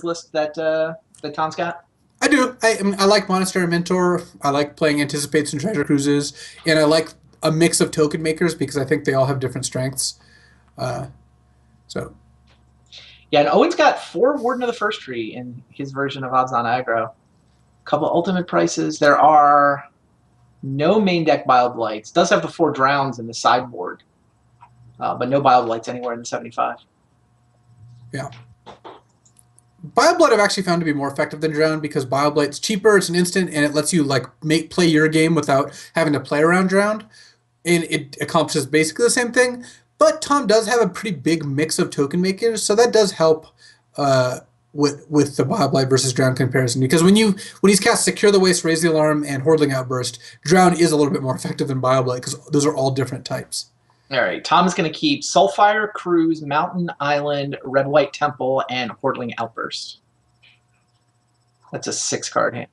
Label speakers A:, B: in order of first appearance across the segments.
A: list that Tom's got?
B: I do. I like Monastery Mentor. I like playing Anticipates and Treasure Cruises, and I like a mix of token makers because I think they all have different strengths. Uh, so
A: Yeah, and Owen's got 4 Warden of the First Tree in his version of Odds on Aggro. Couple ultimate prices. There are no main deck Bile Blights. Does have the 4 Drowns in the sideboard, but no Bile Blights anywhere in the 75.
B: yeah, Bioblood I've actually found to be more effective than Drown because Bioblight's cheaper, it's an instant, and it lets you like play your game without having to play around Drowned, and it accomplishes basically the same thing. But Tom does have a pretty big mix of token makers, so that does help uh, with the Bioblight versus Drown comparison. Because when he's cast Secure the Waste, Raise the Alarm, and Hordling Outburst, Drown is a little bit more effective than Bioblight because those are all different types.
A: All right, Tom is going to keep Soulfire, Cruise, Mountain Island, Red White Temple, and Hordling Outburst. That's a 6-card hand.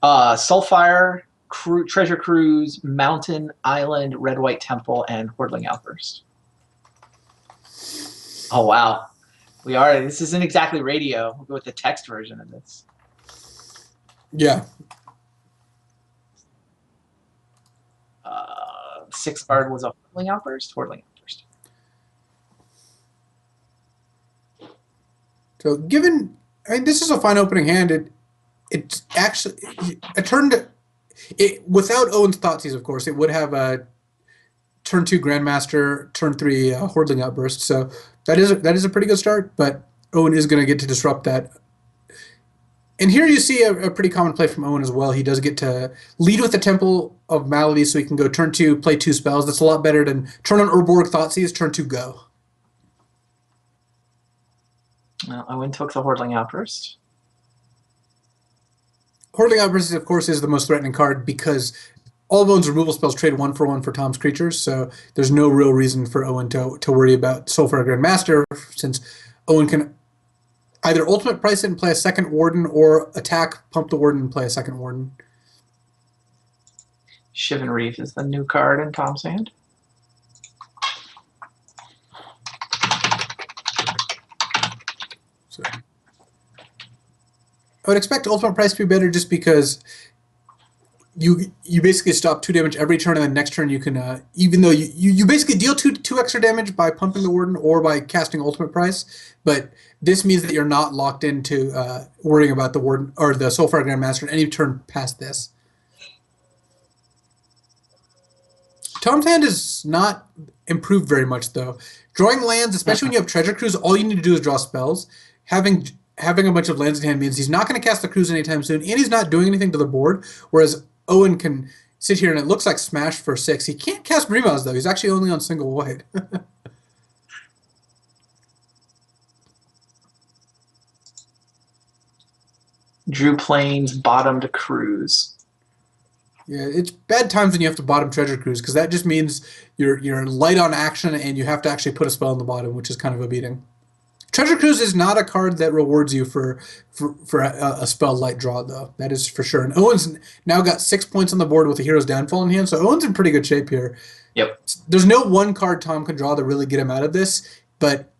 A: Soulfire, Treasure Cruise, Mountain Island, Red White Temple, and Hordling Outburst. Oh wow, This isn't exactly radio. We'll go with the text version of this.
B: Yeah.
A: 6th card was a Hordling Outburst. Hordling Outburst.
B: So this is a fine opening hand. It actually without Owen's Thoughtseize, of course, it would have a turn 2 Grandmaster, turn 3 Hordling Outburst. So that is a pretty good start. But Owen is going to get to disrupt that. And here you see a pretty common play from Owen as well. He does get to lead with the Temple of Malady, so he can go turn 2, play 2 spells. That's a lot better than turn on Urborg Thoughtseize, turn 2, go.
A: Well, Owen took the Hordling Outburst.
B: Hordling Outburst, of course, is the most threatening card because all of Owen's removal spells trade 1-for-1 for Tom's creatures, so there's no real reason for Owen to worry about Soulfire Grandmaster, since Owen can either ultimate price it and play a 2nd Warden, or attack, pump the Warden, and play a 2nd Warden.
A: Shivan Reef is the new card in Tom's hand.
B: So I would expect ultimate price to be better just because you basically stop 2 damage every turn, and then next turn you can, even though you basically deal 2 extra damage by pumping the Warden or by casting ultimate price, but this means that you're not locked into worrying about the Warden or the Soulfire Grandmaster any turn past this. Tom's hand is not improved very much, though. Drawing lands, especially when you have Treasure Cruise, all you need to do is draw spells. Having a bunch of lands in hand means he's not going to cast the Cruise anytime soon, and he's not doing anything to the board, whereas Owen can sit here and it looks like smash for 6. He can't cast Bremos, though. He's actually only on single white.
A: Drew Plains, bottomed Cruise.
B: Yeah, it's bad times when you have to bottom Treasure Cruise, because that just means you're light on action and you have to actually put a spell on the bottom, which is kind of a beating. Treasure Cruise is not a card that rewards you for a spell light draw, though. That is for sure. And Owen's now got 6 points on the board with a Hero's Downfall in hand, so Owen's in pretty good shape here.
A: Yep.
B: There's no one card Tom can draw to really get him out of this, but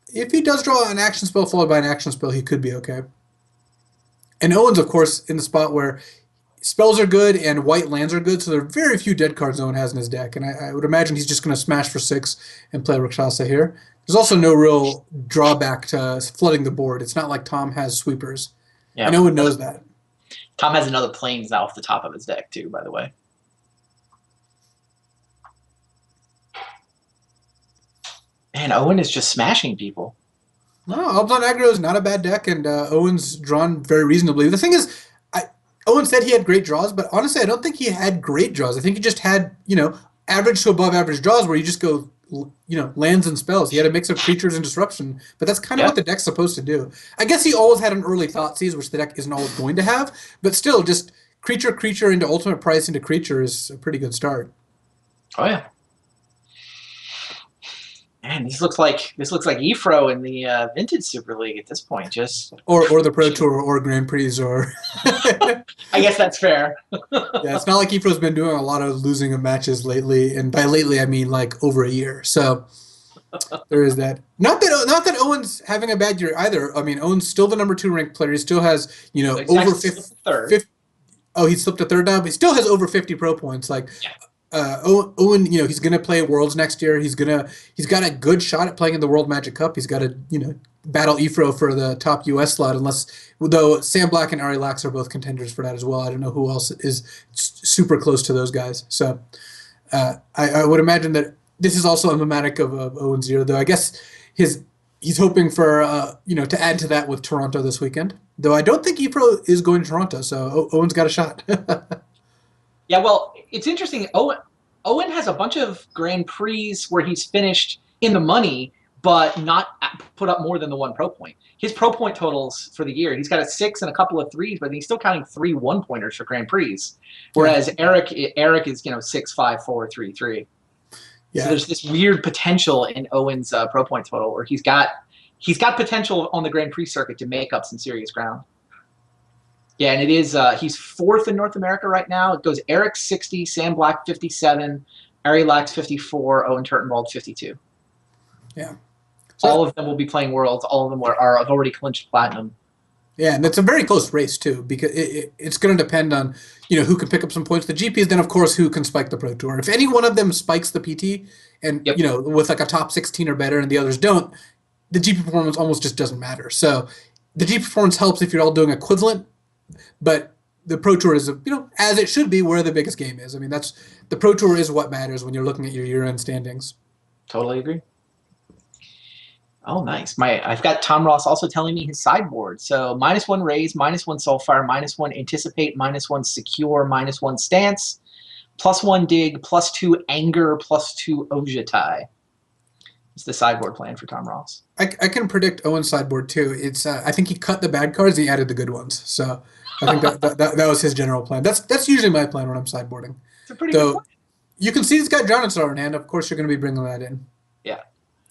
B: if he does draw an action spell followed by an action spell, he could be okay. And Owen's, of course, in the spot where spells are good and white lands are good, so there are very few dead cards Owen has in his deck, and I would imagine he's just going to smash for 6 and play Rakshasa here. There's also no real drawback to flooding the board. It's not like Tom has sweepers. Yeah. And Owen knows that.
A: Tom has another Plains now off the top of his deck, too, by the way. Man, Owen is just smashing people.
B: No, Alpine Aggro is not a bad deck, and Owen's drawn very reasonably. The thing is, Owen said he had great draws, but honestly, I don't think he had great draws. I think he just had, average to above average draws where you just go, lands and spells. He had a mix of creatures and disruption, but that's kind of what the deck's supposed to do. I guess he always had an early Thoughtseize, which the deck isn't always going to have, but still, just creature into ultimate price into creature is a pretty good start.
A: Oh yeah. Man, this looks like Efro in the Vintage Super League at this point. Just
B: or the Pro Tour or Grand Prix or.
A: I guess that's fair.
B: Yeah, it's not like Efro's been doing a lot of losing of matches lately, and by lately I mean like over a year. So There is that. Not that Owen's having a bad year either. I mean, Owen's still the number 2 ranked player. He still has,
A: It's
B: over
A: actually
B: 50,
A: still third.
B: oh, he slipped to third now, but he still has over 50 pro points. Like
A: Yeah.
B: Owen, he's gonna play Worlds next year. He's got a good shot at playing in the World Magic Cup. He's got to battle Ifro for the top US slot. Unless though Sam Black and Ari Lax are both contenders for that as well. I don't know who else is super close to those guys. So I would imagine that this is also emblematic of Owen's year. Though I guess he's hoping for to add to that with Toronto this weekend. Though I don't think Ifro is going to Toronto, so Owen's got a shot.
A: Yeah, well, it's interesting. Owen has a bunch of Grand Prix where he's finished in the money, but not put up more than the 1 pro point. His pro point totals for the year, he's got a 6 and a couple of 3s, but he's still counting 3 1-pointers for Grand Prix. Whereas Eric is 6, 5, 4, 3, 3.
B: Yeah.
A: So there's this weird potential in Owen's pro point total where he's got potential on the Grand Prix circuit to make up some serious ground. Yeah, and it is he's 4th in North America right now. It goes Eric 60, Sam Black 57, Ari Lax 54, Owen Turtenwald 52.
B: Yeah. So,
A: all of them will be playing Worlds. All of them have already clinched platinum.
B: Yeah, and it's a very close race too, because it's going to depend on who can pick up some points. The GPs, then of course who can spike the Pro Tour. If any one of them spikes the PT, and with like a top 16 or better, and the others don't, the GP performance almost just doesn't matter. So the GP performance helps if you're all doing equivalent, but the Pro Tour is as it should be where the biggest game is. I mean, the Pro Tour is what matters when you're looking at your year-end standings.
A: Totally agree. Oh, nice. I've got Tom Ross also telling me his sideboard. So -1 raise, -1 soulfire, -1 anticipate, -1 secure, -1 stance, +1 dig, +2 anger, +2 Ojatai. It's the sideboard plan for Tom Ross.
B: I can predict Owen's sideboard too. It's I think he cut the bad cards and he added the good ones. So I think that was his general plan. That's usually my plan when I'm sideboarding.
A: It's a pretty good plan.
B: You can see he's got Drowned Star in hand. Of course, you're going to be bringing that in.
A: Yeah.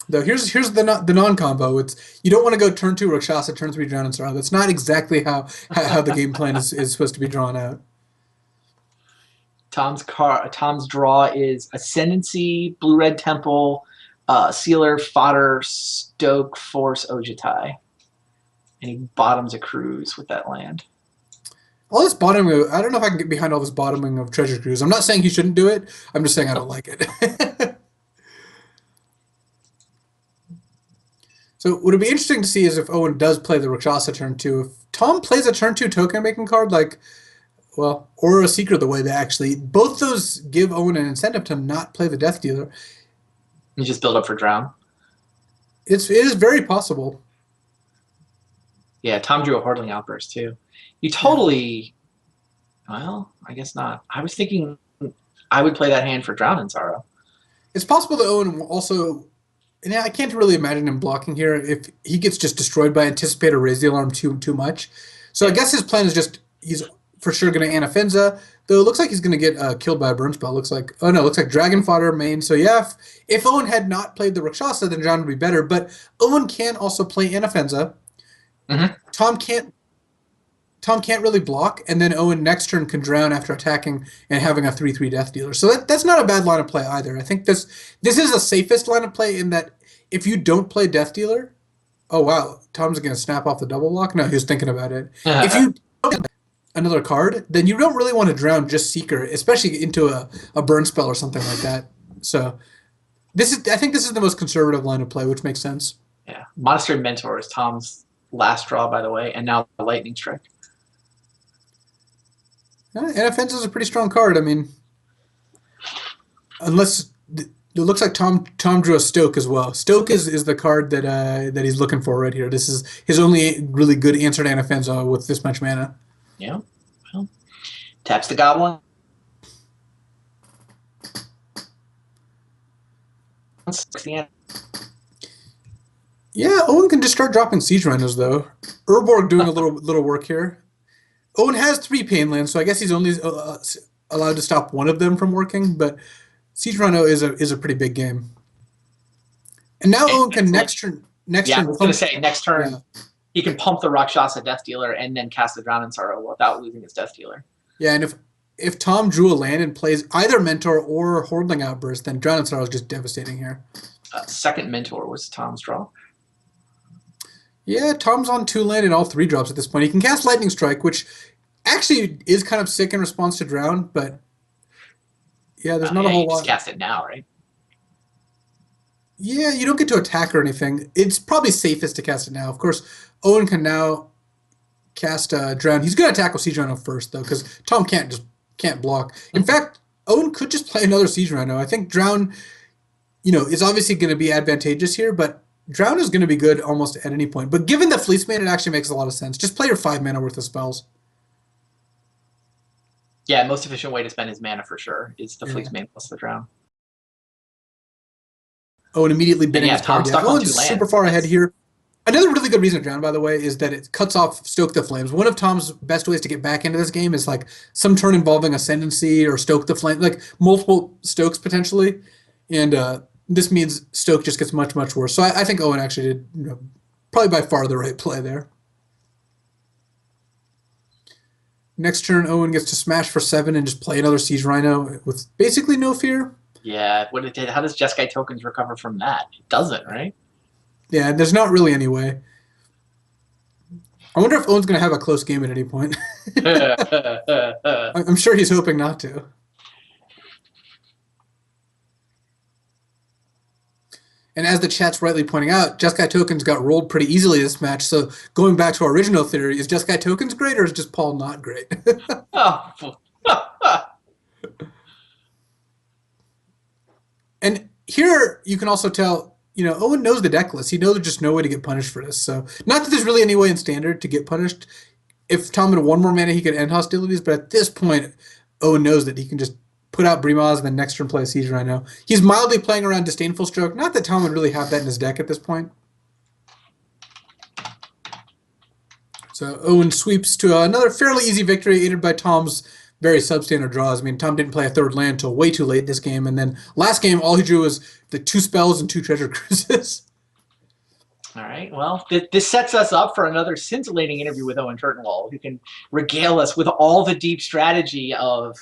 B: Though here's the non-combo. It's you don't want to go turn 2 Rakshasa, turn 3 Drowned Star. That's not exactly how the game plan is supposed to be drawn out.
A: Tom's draw is Ascendancy, Blue-Red Temple, Sealer, Fodder, Stoke, Force, Ojatai. And he bottoms a cruise with that land.
B: All this bottoming, I don't know if I can get behind all this bottoming of Treasure Cruise. I'm not saying he shouldn't do it. I'm just saying I don't like it. So what would be interesting to see is if Owen does play the Rakshasa turn 2. If Tom plays a turn 2 token making card, or a Seeker the way they actually, both those give Owen an incentive to not play the Death Dealer.
A: You just build up for Drown.
B: It is very possible.
A: Yeah, Tom drew a Hordling Outburst too. You totally, well, I guess not. I was thinking I would play that hand for Drown in Sorrow.
B: It's possible that Owen will also, and I can't really imagine him blocking here if he gets just destroyed by Anticipate or Raise the Alarm too much. So I guess his plan is he's for sure going to Anafenza, though it looks like he's going to get killed by a burn spell. Looks like Dragon Fodder main. So yeah, if Owen had not played the Rakshasa, then Drown would be better. But Owen can also play Anafenza.
A: Mm-hmm.
B: Tom can't really block, and then Owen next turn can drown after attacking and having a 3/3 Death Dealer. So that's not a bad line of play either. I think this is the safest line of play in that if you don't play Death Dealer, oh wow, Tom's going to snap off the double block? No, he was thinking about it. If you don't get another card, then you don't really want to drown just Seeker, especially into a burn spell or something like that. So I think this is the most conservative line of play, which makes sense.
A: Yeah, Monastery Mentor is Tom's last draw, by the way, and now the Lightning Strike.
B: And Offense is a pretty strong card. I mean, unless it looks like Tom drew a Stoke as well. Stoke is the card that he's looking for right here. This is his only really good answer to Anafenza with this much mana.
A: Yeah. Well, taps the Goblin.
B: Yeah, Owen can just start dropping Siege Rhinos though. Urborg doing a little work here. Owen has 3 pain lands, so I guess he's only allowed to stop one of them from working. But Siege Rhino is a pretty big game. And now Owen can next turn.
A: I was going to say next turn he can pump the Rakshasa Death Dealer and then cast the Drown in Sorrow without losing his Death Dealer.
B: Yeah, and if Tom drew a land and plays either Mentor or Hordling Outburst, then Drown in Sorrow is just devastating here.
A: Second mentor was Tom's draw.
B: Yeah, Tom's on 2 land and all 3 drops at this point. He can cast Lightning Strike, which actually is kind of sick in response to Drown, but yeah, there's not a
A: Yeah,
B: whole
A: you just
B: lot.
A: cast it now, right?
B: Yeah, you don't get to attack or anything. It's probably safest to cast it now. Of course, Owen can now cast Drown. He's going to attack with Siege Rhino first, though, because Tom can't block. In fact, Owen could just play another Siege Rhino. I think Drown, is obviously going to be advantageous here, but Drown is going to be good almost at any point. But given the Fleece Mane, it actually makes a lot of sense. Just play your 5 mana worth of spells.
A: Yeah, most efficient way to spend his mana for sure is the
B: Yeah.
A: Fleece Mane plus the Drown.
B: Owen immediately
A: And
B: bidding
A: yeah,
B: his card.
A: Tom's
B: Yeah,
A: stuck on
B: Owen's
A: 2 lands.
B: super far ahead here. Another really good reason to Drown, by the way, is that it cuts off Stoke the Flames. One of Tom's best ways to get back into this game is like some turn involving Ascendancy or Stoke the Flame, like multiple Stokes potentially. And this means Stoke just gets much, much worse. So I think Owen actually did probably by far the right play there. Next turn, Owen gets to smash for 7 and just play another Siege Rhino with basically no fear.
A: Yeah, how does Jeskai Tokens recover from that? It doesn't, right?
B: Yeah, there's not really any way. I wonder if Owen's going to have a close game at any point. I'm sure he's hoping not to. And as the chat's rightly pointing out, Jeskai Tokens got rolled pretty easily this match. So going back to our original theory, is Jeskai Tokens great or is just Paul not great?
A: Oh.
B: And here you can also tell, Owen knows the deck list. He knows there's just no way to get punished for this. So not that there's really any way in Standard to get punished. If Tom had 1 more mana, he could end hostilities. But at this point, Owen knows that he can just put out Brimaz and then next turn play Siege Rhino. He's mildly playing around Disdainful Stroke. Not that Tom would really have that in his deck at this point. So Owen sweeps to another fairly easy victory, aided by Tom's very substandard draws. I mean, Tom didn't play a 3rd land until way too late this game, and then last game, all he drew was the 2 spells and 2 treasure cruises.
A: All right. Well, this sets us up for another scintillating interview with Owen Turtenwald, who can regale us with all the deep strategy of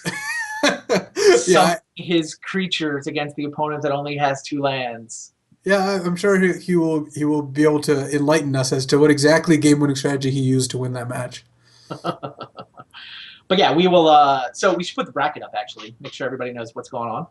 B: Yeah,
A: his creatures against the opponent that only has 2 lands.
B: Yeah, I'm sure he will be able to enlighten us as to what exactly game-winning strategy he used to win that match.
A: But yeah, we will. So we should put the bracket up, actually, make sure everybody knows what's going on.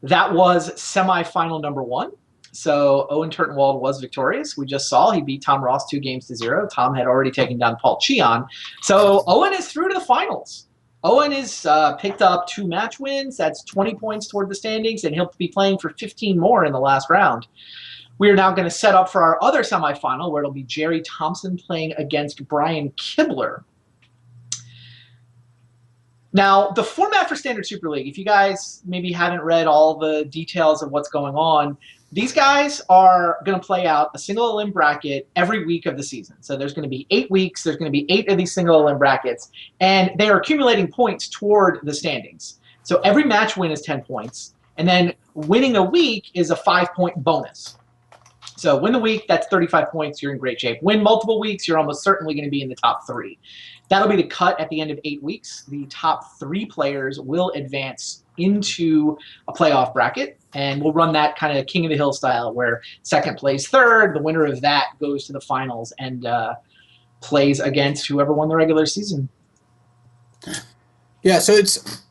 A: That was semifinal number 1. So Owen Turtenwald was victorious. We just saw he beat Tom Ross 2-0. Tom had already taken down Paul Cheon. So Owen is through to the finals. Owen is picked up 2 match wins. That's 20 points toward the standings, and he'll be playing for 15 more in the last round. We are now going to set up for our other semifinal, where it'll be Jerry Thompson playing against Brian Kibler. Now, the format for Standard Super League, if you guys maybe haven't read all the details of what's going on, these guys are going to play out a single elim bracket every week of the season. So there's going to be 8 weeks. There's going to be 8 of these single elim brackets, and they are accumulating points toward the standings. So every match win is 10 points, and then winning a week is a 5-point bonus. So win the week, that's 35 points. You're in great shape. Win multiple weeks, you're almost certainly going to be in the top 3. That'll be the cut at the end of 8 weeks. The top 3 players will advance into a playoff bracket, and we'll run that kind of King of the Hill style, where second plays third. The winner of that goes to the finals and plays against whoever won the regular season.
B: Yeah, so it's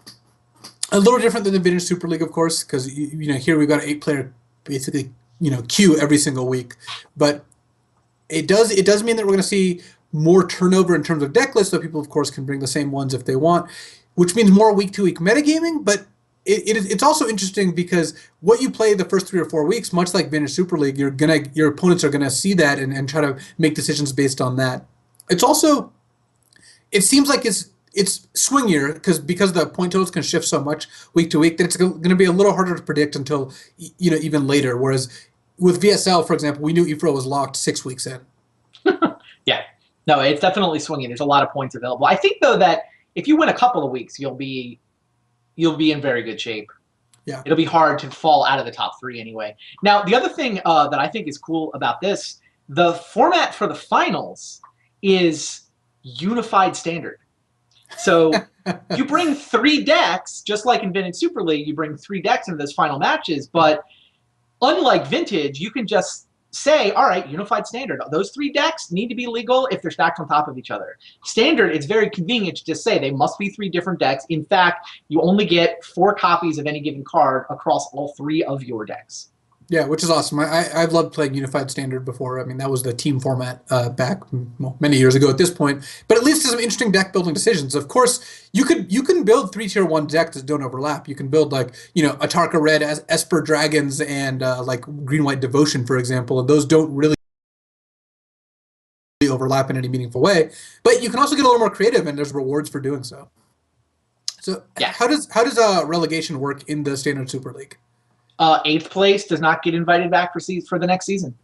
B: a little different than the Vintage Super League, of course, because here we've got an 8-player basically queue every single week, but it does mean that we're going to see more turnover in terms of deck lists, so people, of course, can bring the same ones if they want, which means more week-to-week metagaming, but it's also interesting because what you play the first 3 or 4 weeks, much like Vintage Super League, your opponents are going to see that and try to make decisions based on that. It seems like it's swingier because the point totals can shift so much week to week that it's going to be a little harder to predict until even later. Whereas with VSL, for example, we knew Ifro was locked 6 weeks in.
A: Yeah, no, it's definitely swinging. There's a lot of points available. I think though that if you win a couple of weeks, you'll be in very good shape.
B: Yeah,
A: it'll be hard to fall out of the top 3 anyway. Now, the other thing that I think is cool about this, the format for the finals is unified standard. So you bring 3 decks, just like in Vintage Super League, you bring 3 decks into those final matches, but Unlike Vintage, you can just say, all right, unified standard. Those 3 decks need to be legal if they're stacked on top of each other. Standard, it's very convenient to just say they must be 3 different decks. In fact, you only get 4 copies of any given card across all 3 of your decks.
B: Yeah, which is awesome. I've loved playing Unified Standard before. I mean, that was the team format back many years ago at this point. But at least there's some interesting deck building decisions. Of course, you can build 3 tier 1 decks that don't overlap. You can build like Atarka Red as Esper Dragons and like Green White Devotion, for example, and those don't really overlap in any meaningful way. But you can also get a little more creative, and there's rewards for doing so. So
A: yeah.
B: How does relegation work in the Standard Super League?
A: 8th place does not get invited back for the next season.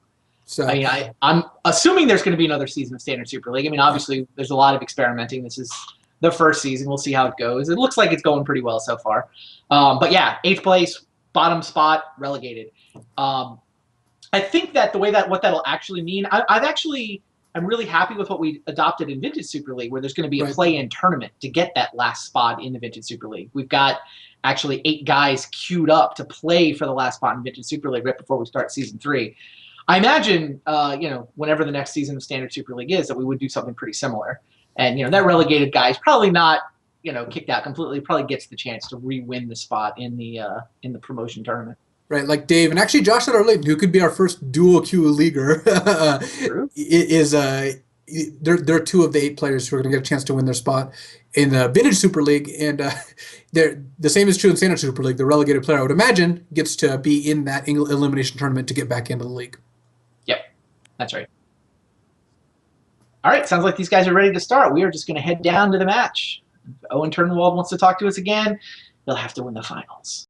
A: So I mean, I'm assuming there's going to be another season of Standard Super League. I mean, obviously, there's a lot of experimenting. This is the first season. We'll see how it goes. It looks like it's going pretty well so far. But yeah, 8th place, bottom spot, relegated. I think that what that'll actually mean, I'm really happy with what we adopted in Vintage Super League, where there's going to be a play-in tournament to get that last spot in the Vintage Super League. We've got actually 8 guys queued up to play for the last spot in Vintage Super League right before we start Season 3. I imagine, whenever the next season of Standard Super League is, that we would do something pretty similar. And, that relegated guy is probably not, kicked out completely. Probably gets the chance to re-win the spot in the promotion tournament.
B: Right, like Dave, and actually Josh said earlier, who could be our first dual Q leaguer, they're 2 of the 8 players who are going to get a chance to win their spot in the Vintage Super League, and the same is true in Standard Super League. The relegated player, I would imagine, gets to be in that elimination tournament to get back into the league.
A: Yep, that's right. All right, sounds like these guys are ready to start. We are just going to head down to the match. If Owen Turtenwald wants to talk to us again, he'll have to win the finals.